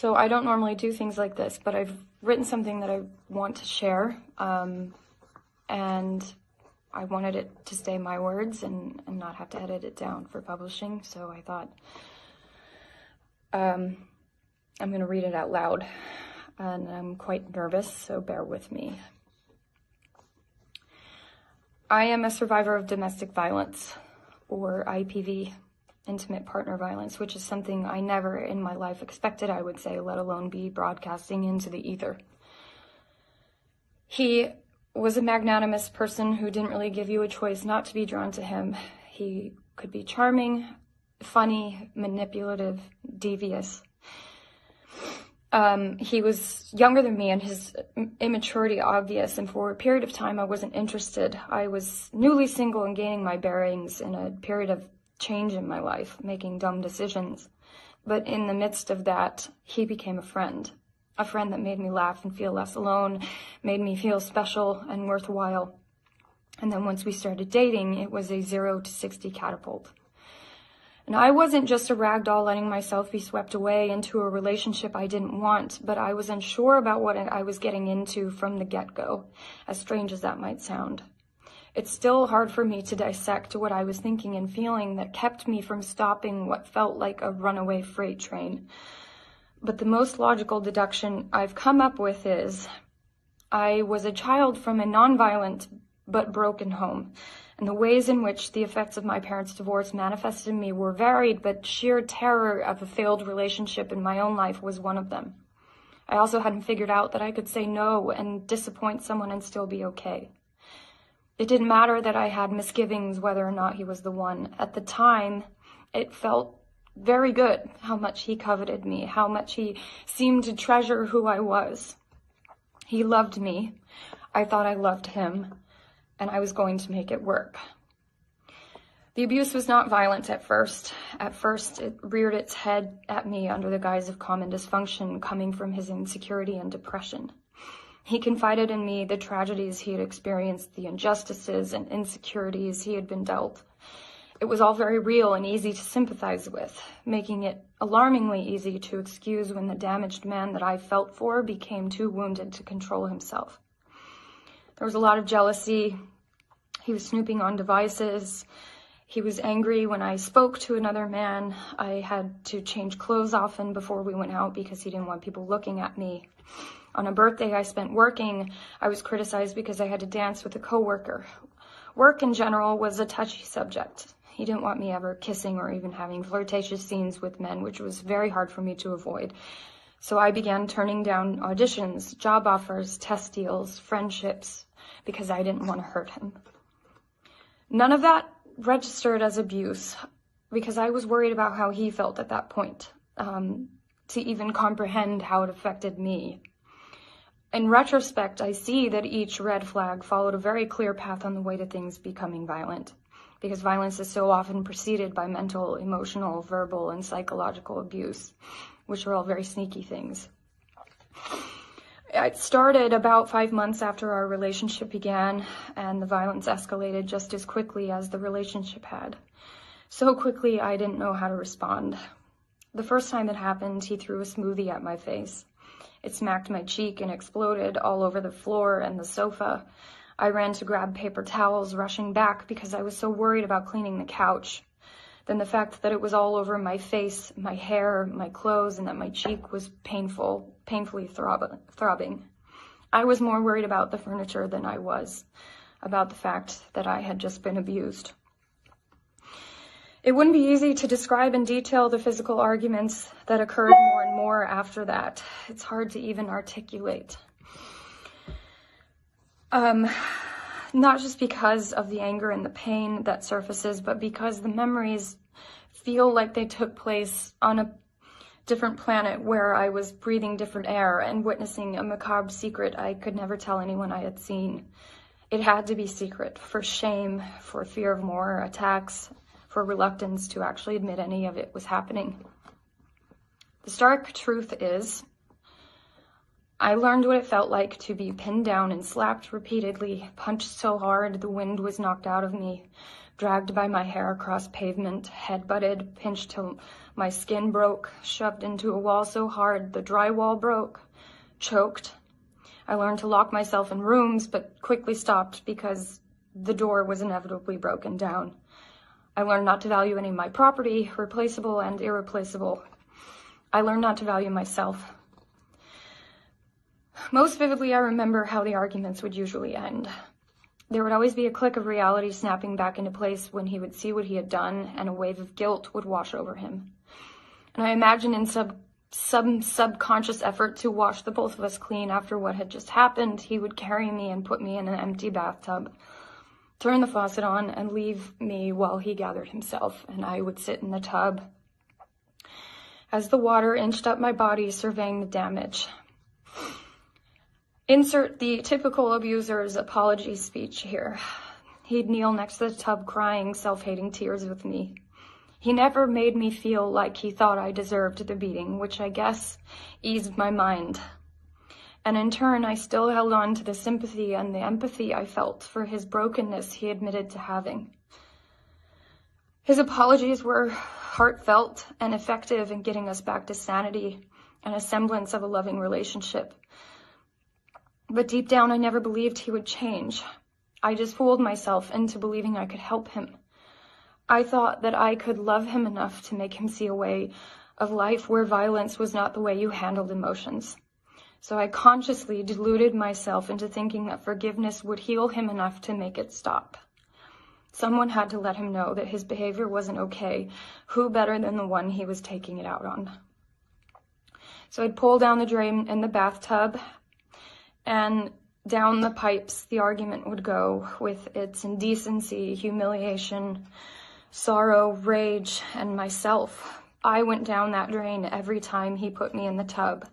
So I don't normally do things like this, but I've written something that I want to share, and I wanted it to stay my words and not have to edit it down for publishing, so I thought I'm going to read it out loud, and I'm quite nervous, so bear with me. I am a survivor of domestic violence, or IPV, intimate partner violence, which is something I never in my life expected, I would say, let alone be broadcasting into the ether. He was a magnanimous person who didn't really give you a choice not to be drawn to him. He could be charming, funny, manipulative, devious. He was younger than me and his immaturity obvious, and for a period of time I wasn't interested. I was newly single and gaining my bearings in a period of change in my life, making dumb decisions. But in the midst of that, he became a friend that made me laugh and feel less alone, made me feel special and worthwhile. And then once we started dating, it was a 0 to 60 catapult. And I wasn't just a rag doll letting myself be swept away into a relationship I didn't want, but I was unsure about what I was getting into from the get-go, as strange as that might sound. It's still hard for me to dissect what I was thinking and feeling that kept me from stopping what felt like a runaway freight train. But the most logical deduction I've come up with is I was a child from a nonviolent but broken home, and the ways in which the effects of my parents' divorce manifested in me were varied, but sheer terror of a failed relationship in my own life was one of them. I also hadn't figured out that I could say no and disappoint someone and still be okay. It didn't matter that I had misgivings whether or not he was the one. At the time, it felt very good how much he coveted me, how much he seemed to treasure who I was. He loved me. I thought I loved him, and I was going to make it work. The abuse was not violent at first. At first, it reared its head at me under the guise of common dysfunction coming from his insecurity and depression. He confided in me the tragedies he had experienced, the injustices and insecurities he had been dealt. It was all very real and easy to sympathize with, making it alarmingly easy to excuse when the damaged man that I felt for became too wounded to control himself. There was a lot of jealousy. He was snooping on devices. He was angry when I spoke to another man. I had to change clothes often before we went out because he didn't want people looking at me. On a birthday I spent working, I was criticized because I had to dance with a coworker. Work in general was a touchy subject. He didn't want me ever kissing or even having flirtatious scenes with men, which was very hard for me to avoid. So I began turning down auditions, job offers, test deals, friendships, because I didn't want to hurt him. None of that registered as abuse because I was worried about how he felt at that point, to even comprehend how it affected me. In retrospect, I see that each red flag followed a very clear path on the way to things becoming violent, because violence is so often preceded by mental, emotional, verbal, and psychological abuse, which are all very sneaky things. It started about 5 months after our relationship began, and the violence escalated just as quickly as the relationship had. So quickly, I didn't know how to respond. The first time it happened, he threw a smoothie at my face. It smacked my cheek and exploded all over the floor and the sofa. I ran to grab paper towels, rushing back because I was so worried about cleaning the couch. Then the fact that it was all over my face, my hair, my clothes, and that my cheek was painfully throbbing. I was more worried about the furniture than I was about the fact that I had just been abused. It wouldn't be easy to describe in detail the physical arguments that occurred more and more after that. It's hard to even articulate. Not just because of the anger and the pain that surfaces, but because the memories feel like they took place on a different planet where I was breathing different air and witnessing a macabre secret I could never tell anyone I had seen. It had to be secret, for shame, for fear of more attacks, for reluctance to actually admit any of it was happening. The stark truth is, I learned what it felt like to be pinned down and slapped repeatedly, punched so hard the wind was knocked out of me, dragged by my hair across pavement, head-butted, pinched till My skin broke, shoved into a wall so hard the drywall broke, choked. I learned to lock myself in rooms, but quickly stopped because the door was inevitably broken down. I learned not to value any of my property, replaceable and irreplaceable. I learned not to value myself. Most vividly, I remember how the arguments would usually end. There would always be a click of reality snapping back into place when he would see what he had done, and a wave of guilt would wash over him. And I imagine in some subconscious effort to wash the both of us clean after what had just happened, he would carry me and put me in an empty bathtub, turn the faucet on, and leave me while he gathered himself, and I would sit in the tub as the water inched up my body, surveying the damage. Insert the typical abuser's apology speech here. He'd kneel next to the tub crying self-hating tears with me. He never made me feel like he thought I deserved the beating, which I guess eased my mind. And in turn, I still held on to the sympathy and the empathy I felt for his brokenness he admitted to having. His apologies were heartfelt and effective in getting us back to sanity and a semblance of a loving relationship. But deep down, I never believed he would change. I just fooled myself into believing I could help him. I thought that I could love him enough to make him see a way of life where violence was not the way you handled emotions. So I consciously deluded myself into thinking that forgiveness would heal him enough to make it stop. Someone had to let him know that his behavior wasn't okay. Who better than the one he was taking it out on? So I'd pull down the drain in the bathtub, and down the pipes the argument would go, with its indecency, humiliation, sorrow, rage, and myself. I went down that drain every time he put me in the tub.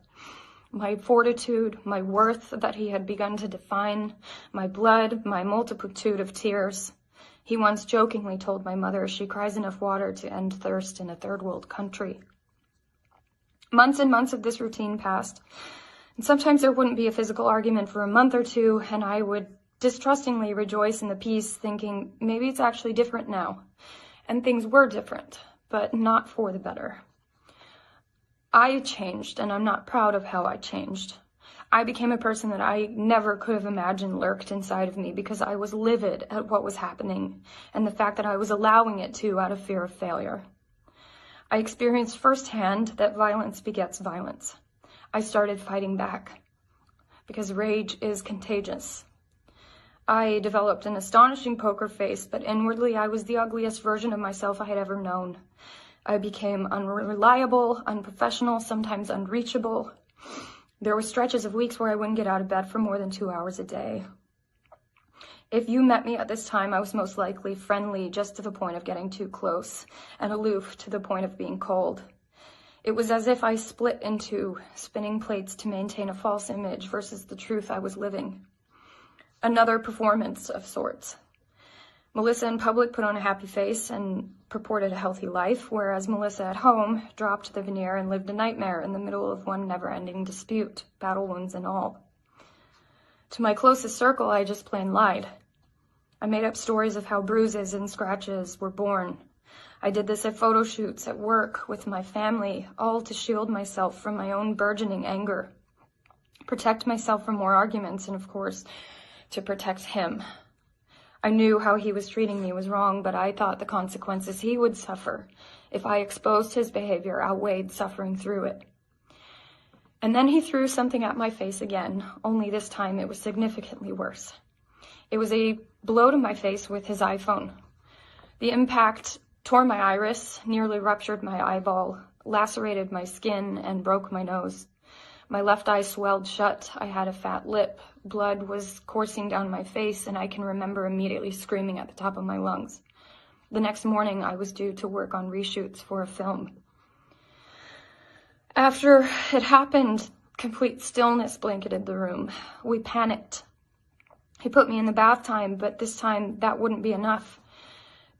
My fortitude, my worth that he had begun to define, my blood, my multitude of tears. He once jokingly told my mother she cries enough water to end thirst in a third world country. Months and months of this routine passed. And sometimes there wouldn't be a physical argument for a month or two, and I would distrustingly rejoice in the peace, thinking maybe it's actually different now. And things were different, but not for the better. I changed, and I'm not proud of how I changed. I became a person that I never could have imagined lurked inside of me because I was livid at what was happening and the fact that I was allowing it to out of fear of failure. I experienced firsthand that violence begets violence. I started fighting back because rage is contagious. I developed an astonishing poker face, but inwardly I was the ugliest version of myself I had ever known. I became unreliable, unprofessional, sometimes unreachable. There were stretches of weeks where I wouldn't get out of bed for more than 2 hours a day. If you met me at this time, I was most likely friendly just to the point of getting too close, and aloof to the point of being cold. It was as if I split into spinning plates to maintain a false image versus the truth I was living. Another performance of sorts. Melissa in public put on a happy face and purported a healthy life, whereas Melissa at home dropped the veneer and lived a nightmare in the middle of one never-ending dispute, battle wounds and all. To my closest circle, I just plain lied. I made up stories of how bruises and scratches were born. I did this at photo shoots, at work, with my family, all to shield myself from my own burgeoning anger, protect myself from more arguments, and of course, to protect him. I knew how he was treating me was wrong, but I thought the consequences he would suffer if I exposed his behavior outweighed suffering through it. And then he threw something at my face again, only this time it was significantly worse. It was a blow to my face with his iPhone. The impact tore my iris, nearly ruptured my eyeball, lacerated my skin, and broke my nose. My left eye swelled shut. I had a fat lip. Blood was coursing down my face, and I can remember immediately screaming at the top of my lungs. The next morning, I was due to work on reshoots for a film. After it happened, complete stillness blanketed the room. We panicked. He put me in the bath time, but this time that wouldn't be enough.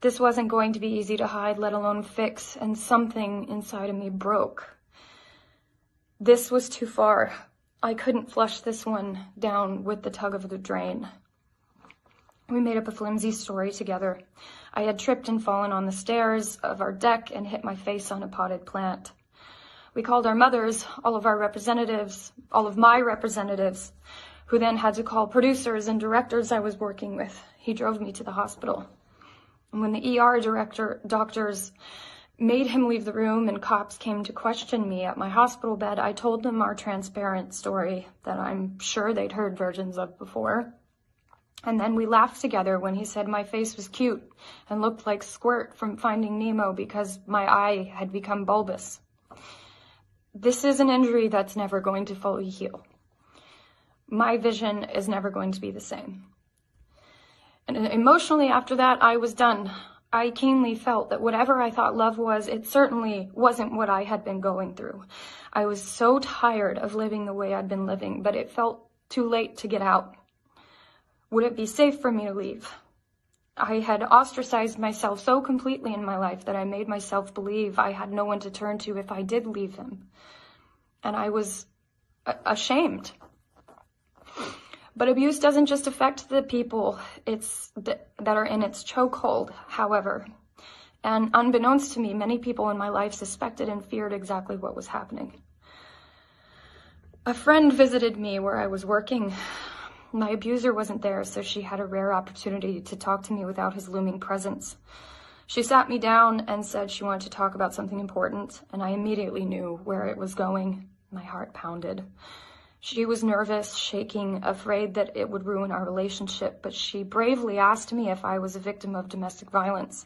This wasn't going to be easy to hide, let alone fix, and something inside of me broke. This was too far. I couldn't flush this one down with the tug of the drain. We made up a flimsy story together. I had tripped and fallen on the stairs of our deck and hit my face on a potted plant. We called our mothers, all of my representatives, who then had to call producers and directors I was working with. He drove me to the hospital. And when the ER doctors made him leave the room and cops came to question me at my hospital bed, I told them our transparent story that I'm sure they'd heard versions of before. And then we laughed together when he said my face was cute and looked like Squirt from Finding Nemo because my eye had become bulbous. This is an injury that's never going to fully heal. My vision is never going to be the same. And emotionally after that, I was done. I keenly felt that whatever I thought love was, it certainly wasn't what I had been going through. I was so tired of living the way I'd been living, but it felt too late to get out. Would it be safe for me to leave? I had ostracized myself so completely in my life that I made myself believe I had no one to turn to if I did leave him. And I was ashamed. But abuse doesn't just affect the people that are in its chokehold, however. And unbeknownst to me, many people in my life suspected and feared exactly what was happening. A friend visited me where I was working. My abuser wasn't there, so she had a rare opportunity to talk to me without his looming presence. She sat me down and said she wanted to talk about something important, and I immediately knew where it was going. My heart pounded. She was nervous, shaking, afraid that it would ruin our relationship, but she bravely asked me if I was a victim of domestic violence.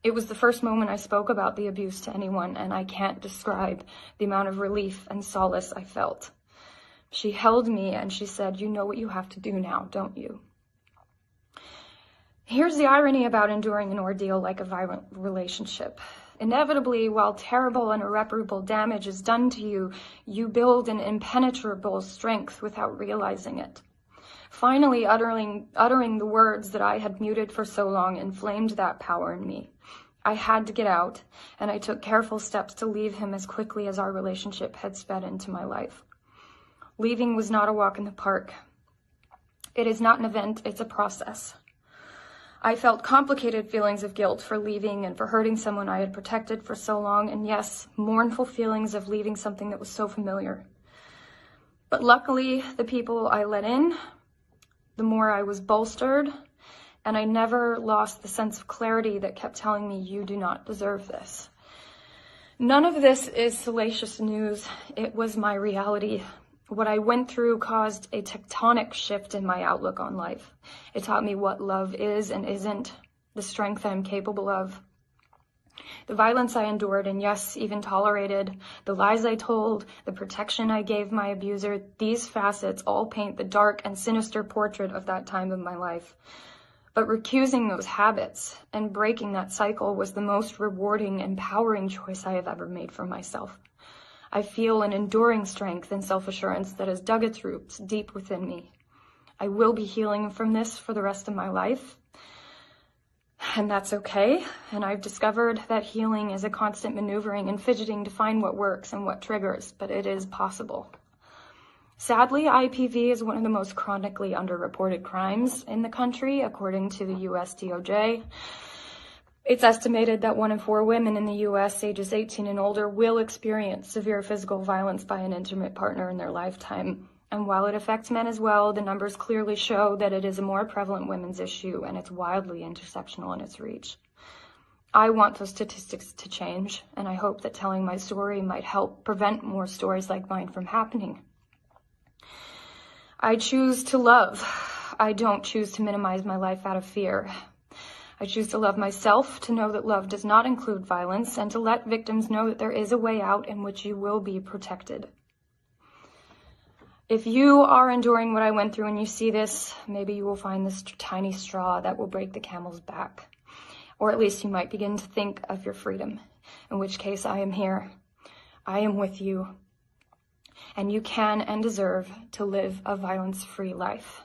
It was the first moment I spoke about the abuse to anyone, and I can't describe the amount of relief and solace I felt. She held me and she said, "You know what you have to do now, don't you?" Here's the irony about enduring an ordeal like a violent relationship. Inevitably, while terrible and irreparable damage is done to you, you build an impenetrable strength without realizing it. Finally, uttering the words that I had muted for so long inflamed that power in me. I had to get out, and I took careful steps to leave him as quickly as our relationship had sped into my life. Leaving was not a walk in the park. It is not an event, it's a process. I felt complicated feelings of guilt for leaving and for hurting someone I had protected for so long, and yes, mournful feelings of leaving something that was so familiar. But luckily, the people I let in, the more I was bolstered, and I never lost the sense of clarity that kept telling me, "You do not deserve this." None of this is salacious news. It was my reality. What I went through caused a tectonic shift in my outlook on life. It taught me what love is and isn't, the strength I'm capable of. The violence I endured and yes, even tolerated, the lies I told, the protection I gave my abuser, these facets all paint the dark and sinister portrait of that time of my life. But recusing those habits and breaking that cycle was the most rewarding, empowering choice I have ever made for myself. I feel an enduring strength and self-assurance that has dug its roots deep within me. I will be healing from this for the rest of my life, and that's okay. And I've discovered that healing is a constant maneuvering and fidgeting to find what works and what triggers, but it is possible. Sadly, IPV is one of the most chronically underreported crimes in the country, according to the US DOJ. It's estimated that 1 in 4 women in the U.S. ages 18 and older will experience severe physical violence by an intimate partner in their lifetime. And while it affects men as well, the numbers clearly show that it is a more prevalent women's issue, and it's wildly intersectional in its reach. I want those statistics to change, and I hope that telling my story might help prevent more stories like mine from happening. I choose to love. I don't choose to minimize my life out of fear. I choose to love myself, to know that love does not include violence, and to let victims know that there is a way out in which you will be protected. If you are enduring what I went through and you see this, maybe you will find this tiny straw that will break the camel's back. Or at least you might begin to think of your freedom, in which case I am here. I am with you. And you can and deserve to live a violence-free life.